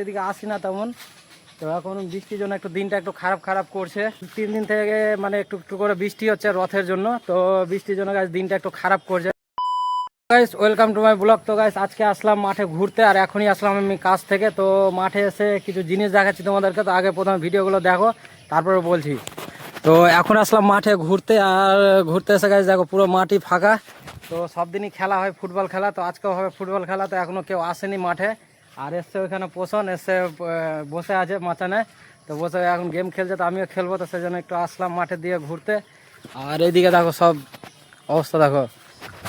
এদিকে আসি না তেমন। তো এখন বৃষ্টির জন্য একটু দিনটা একটু খারাপ করছে। 3 দিন থেকে মানে একটু একটু করে বৃষ্টি হচ্ছে রথের জন্য। তো বৃষ্টির জন্য গাইস দিনটা একটু খারাপ করছে। Guys welcome to my blog. তো গাইস আজকে আসলাম মাঠে ঘুরতে, আর এখনই আসলাম আমি কাজ থেকে। তো মাঠে এসে কিছু জিনিস দেখাচ্ছি তোমাদেরকে। তো আগে প্রথমে ভিডিওগুলো দেখো, তারপরে বলছি। তো এখন আসলাম মাঠে ঘুরতে, আর ঘুরতে এসে গাইস দেখো পুরো মাঠই ফাঁকা। তো সব দিনই খেলা হয় ফুটবল খেলা, তো আজকেও হবে ফুটবল খেলা। তো এখনও কেউ আসেনি মাঠে। আর এসছে ওইখানে পোষণ এসে বসে আছে মাচানে। তো বসে এখন গেম খেলছে, তো আমিও খেলবো। তো সেই জন্য একটু আসলাম মাঠে দিয়ে ঘুরতে। আর এইদিকে দেখো সব অবস্থা দেখো।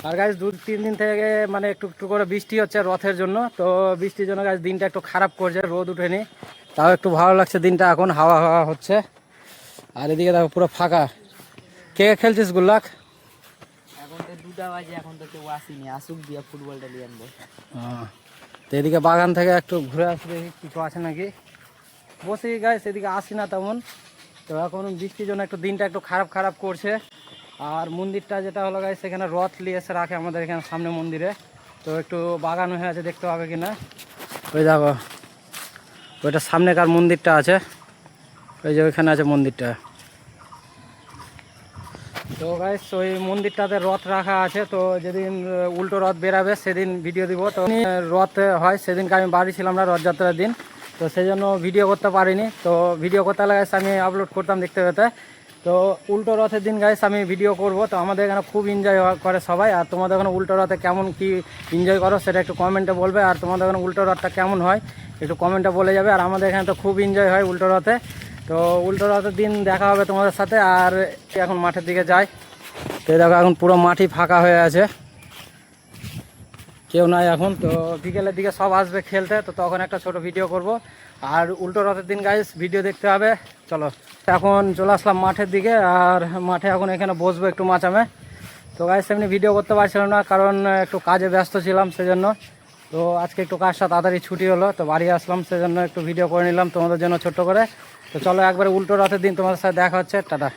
আর গাইজ 2-3 দিন থেকে মানে একটু একটু করে বৃষ্টি হচ্ছে রথের জন্য। তো বৃষ্টির জন্য গাইজ দিনটা একটু খারাপ করছে, রোদ উঠেনি, তাও একটু ভালো লাগছে দিনটা। এখন হাওয়া হাওয়া হচ্ছে। আর এদিকে দেখো পুরো ফাঁকা। কে খেলছিস গুল্লাক? এখন তো 2টা বাজে, এখন তো কেউ আসেনি, আসুক দিয়ে ফুটবলটা নিয়ে আনবো। তো এদিকে বাগান থেকে একটু ঘুরে আসি, দেখি কিছু আছে নাকি। বসি গাইজ, এদিকে আসি না তেমন। তো এখন বৃষ্টির জন্য একটু দিনটা একটু খারাপ করছে। আর মন্দিরটা যেটা হলো গাইজ, সেখানে রথ নিয়ে এসে রাখে আমাদের এখানে সামনে মন্দিরে। তো একটু বাগান হয়ে আছে, দেখতে হবে কিনা। ওই দেখো ওইটা সামনেকার মন্দিরটা আছে, ওই যে ওইখানে আছে মন্দিরটা। তো গাইস ওই মন্দিরটাতে রথ রাখা আছে। তো যেদিন উল্টো রথ বেরাবে সেদিন ভিডিও দিব। তো রথ হয় সেদিনকে আমি বাড়ি ছিলাম না, রথযাত্রার দিন। তো সেই জন্য ভিডিও করতে পারিনি। তো ভিডিও করতে হলে গাইস আমি আপলোড করতাম দেখতে পেতে। তো উল্টো রথের দিন গাইস আমি ভিডিও করব। তো আমাদের এখানে খুব এনজয় করে সবাই। আর তোমাদের এখানে উল্টো রথে কেমন কি এনজয় করো সেটা একটু কমেন্টে বলবে। আর তোমাদের এখানে উল্টো রথটা কেমন হয় একটু কমেন্টে বলে যাবে। আর আমাদের এখানে তো খুব এনজয় হয় উল্টো রথে। তো উল্টো রথের দিন দেখা হবে তোমাদের সাথে। আর এখন মাঠের দিকে যাই। তো দেখো এখন পুরো মাঠই ফাঁকা হয়ে আছে, কেউ নাই এখন। তো বিকেলের দিকে সব আসবে খেলতে, তো তখন একটা ছোট ভিডিও করব। আর উল্টো রথের দিন গাইস ভিডিও দেখতে হবে। চলো এখন চলে আসলাম মাঠের দিকে। আর মাঠে এখন এখানে বসবো একটু মাচামে। তো গাইস এমনি ভিডিও করতে পারছিলাম না, কারণ একটু কাজে ব্যস্ত ছিলাম সেজন্য। তো আজকে একটু কাজটা তাড়াতাড়ি ছুটি হলো, তো বাড়ি আসলাম, সেজন্য একটু ভিডিও করে নিলাম তোমাদের জন্য ছোট্ট করে। তো চলো একবারে উল্টো রথের দিন তোমাদের সাথে দেখা হচ্ছে। টাটা।